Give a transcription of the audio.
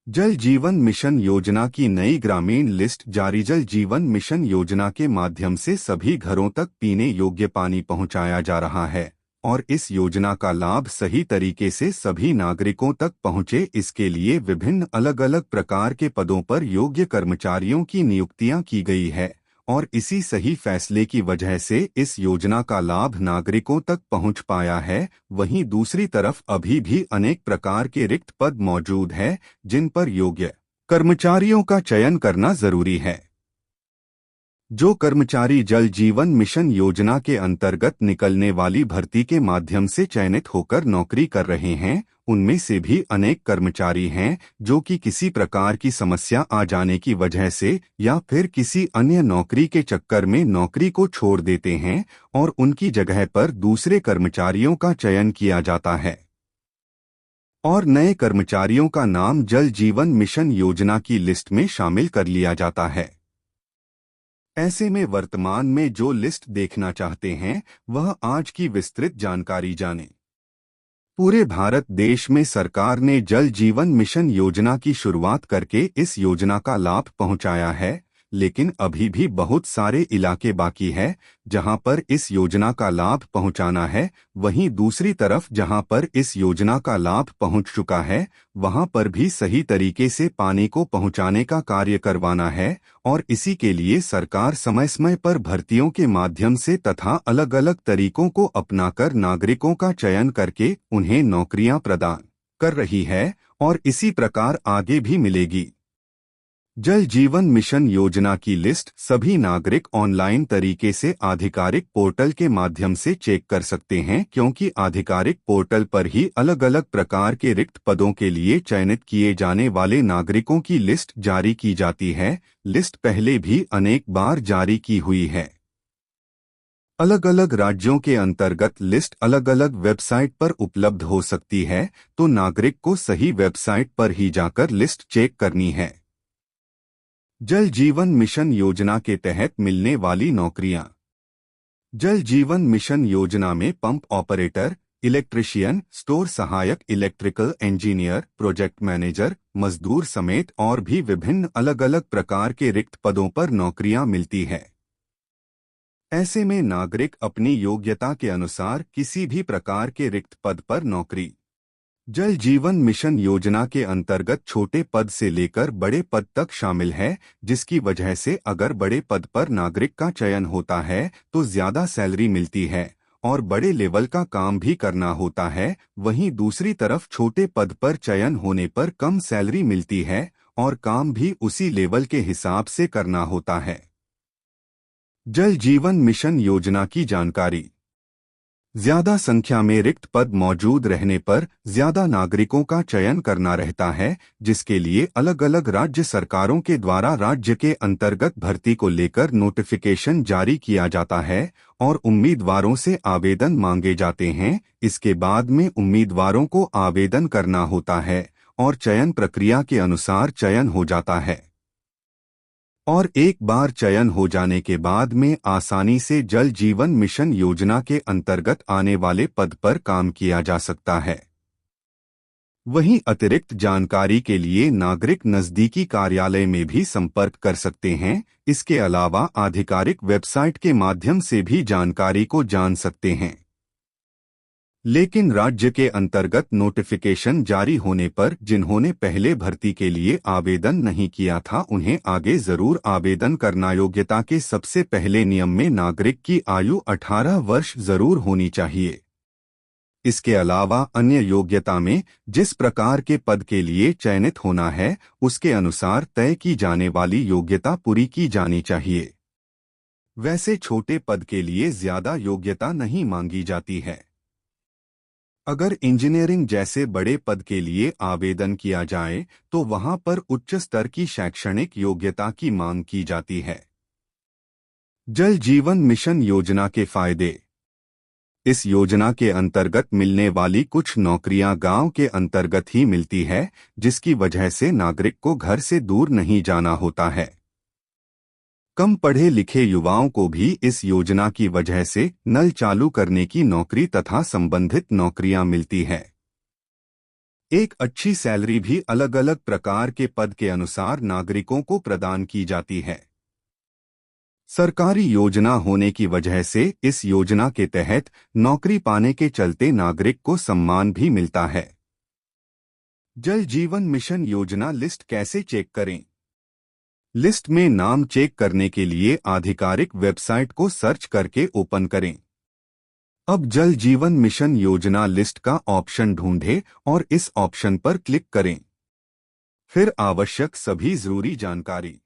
जल जीवन मिशन योजना की नई ग्रामीण लिस्ट जारी। जल जीवन मिशन योजना के माध्यम से सभी घरों तक पीने योग्य पानी पहुंचाया जा रहा है और इस योजना का लाभ सही तरीके से सभी नागरिकों तक पहुंचे, इसके लिए विभिन्न अलग अलग प्रकार के पदों पर योग्य कर्मचारियों की नियुक्तियां की गई है और इसी सही फैसले की वजह से इस योजना का लाभ नागरिकों तक पहुंच पाया है। वहीं दूसरी तरफ अभी भी अनेक प्रकार के रिक्त पद मौजूद हैं जिन पर योग्य कर्मचारियों का चयन करना जरूरी है। जो कर्मचारी जल जीवन मिशन योजना के अंतर्गत निकलने वाली भर्ती के माध्यम से चयनित होकर नौकरी कर रहे हैं, उनमें से भी अनेक कर्मचारी हैं जो कि किसी प्रकार की समस्या आ जाने की वजह से या फिर किसी अन्य नौकरी के चक्कर में नौकरी को छोड़ देते हैं और उनकी जगह पर दूसरे कर्मचारियों का चयन किया जाता है और नए कर्मचारियों का नाम जल जीवन मिशन योजना की लिस्ट में शामिल कर लिया जाता है। ऐसे में वर्तमान में जो लिस्ट देखना चाहते हैं वह आज की विस्तृत जानकारी जानें। पूरे भारत देश में सरकार ने जल जीवन मिशन योजना की शुरुआत करके इस योजना का लाभ पहुंचाया है, लेकिन अभी भी बहुत सारे इलाके बाकी है जहां पर इस योजना का लाभ पहुंचाना है। वहीं दूसरी तरफ जहां पर इस योजना का लाभ पहुंच चुका है वहां पर भी सही तरीके से पानी को पहुंचाने का कार्य करवाना है और इसी के लिए सरकार समय समय पर भर्तियों के माध्यम से तथा अलग अलग तरीकों को अपनाकर नागरिकों का चयन करके उन्हें नौकरियां प्रदान कर रही है और इसी प्रकार आगे भी मिलेगी। जल जीवन मिशन योजना की लिस्ट सभी नागरिक ऑनलाइन तरीके से आधिकारिक पोर्टल के माध्यम से चेक कर सकते हैं, क्योंकि आधिकारिक पोर्टल पर ही अलग अलग प्रकार के रिक्त पदों के लिए चयनित किए जाने वाले नागरिकों की लिस्ट जारी की जाती है। लिस्ट पहले भी अनेक बार जारी की हुई है। अलग अलग राज्यों के अंतर्गत लिस्ट अलग अलग वेबसाइट पर उपलब्ध हो सकती है, तो नागरिक को सही वेबसाइट पर ही जाकर लिस्ट चेक करनी है। जल जीवन मिशन योजना के तहत मिलने वाली नौकरियां। जल जीवन मिशन योजना में पंप ऑपरेटर, इलेक्ट्रीशियन, स्टोर सहायक, इलेक्ट्रिकल इंजीनियर, प्रोजेक्ट मैनेजर, मजदूर समेत और भी विभिन्न अलग अलग प्रकार के रिक्त पदों पर नौकरियां मिलती है। ऐसे में नागरिक अपनी योग्यता के अनुसार किसी भी प्रकार के रिक्त पद पर नौकरी। जल जीवन मिशन योजना के अंतर्गत छोटे पद से लेकर बड़े पद तक शामिल है, जिसकी वजह से अगर बड़े पद पर नागरिक का चयन होता है तो ज्यादा सैलरी मिलती है और बड़े लेवल का काम भी करना होता है। वहीं दूसरी तरफ छोटे पद पर चयन होने पर कम सैलरी मिलती है और काम भी उसी लेवल के हिसाब से करना होता है। जल जीवन मिशन योजना की जानकारी। ज्यादा संख्या में रिक्त पद मौजूद रहने पर ज्यादा नागरिकों का चयन करना रहता है, जिसके लिए अलग अलग राज्य सरकारों के द्वारा राज्य के अंतर्गत भर्ती को लेकर नोटिफिकेशन जारी किया जाता है और उम्मीदवारों से आवेदन मांगे जाते हैं। इसके बाद में उम्मीदवारों को आवेदन करना होता है और चयन प्रक्रिया के अनुसार चयन हो जाता है और एक बार चयन हो जाने के बाद में आसानी से जल जीवन मिशन योजना के अंतर्गत आने वाले पद पर काम किया जा सकता है। वहीं अतिरिक्त जानकारी के लिए नागरिक नजदीकी कार्यालय में भी संपर्क कर सकते हैं। इसके अलावा आधिकारिक वेबसाइट के माध्यम से भी जानकारी को जान सकते हैं। लेकिन राज्य के अंतर्गत नोटिफिकेशन जारी होने पर जिन्होंने पहले भर्ती के लिए आवेदन नहीं किया था उन्हें आगे जरूर आवेदन करना। योग्यता के सबसे पहले नियम में नागरिक की आयु 18 वर्ष जरूर होनी चाहिए। इसके अलावा अन्य योग्यता में जिस प्रकार के पद के लिए चयनित होना है उसके अनुसार तय की जाने वाली योग्यता पूरी की जानी चाहिए। वैसे छोटे पद के लिए ज्यादा योग्यता नहीं मांगी जाती है। अगर इंजीनियरिंग जैसे बड़े पद के लिए आवेदन किया जाए तो वहां पर उच्च स्तर की शैक्षणिक योग्यता की मांग की जाती है। जल जीवन मिशन योजना के फायदे। इस योजना के अंतर्गत मिलने वाली कुछ नौकरियां गांव के अंतर्गत ही मिलती है, जिसकी वजह से नागरिक को घर से दूर नहीं जाना होता है। कम पढ़े लिखे युवाओं को भी इस योजना की वजह से नल चालू करने की नौकरी तथा संबंधित नौकरियां मिलती है। एक अच्छी सैलरी भी अलग अलग प्रकार के पद के अनुसार नागरिकों को प्रदान की जाती है। सरकारी योजना होने की वजह से इस योजना के तहत नौकरी पाने के चलते नागरिक को सम्मान भी मिलता है। जल जीवन मिशन योजना लिस्ट कैसे चेक करें? लिस्ट में नाम चेक करने के लिए आधिकारिक वेबसाइट को सर्च करके ओपन करें। अब जल जीवन मिशन योजना लिस्ट का ऑप्शन ढूंढें और इस ऑप्शन पर क्लिक करें। फिर आवश्यक सभी जरूरी जानकारी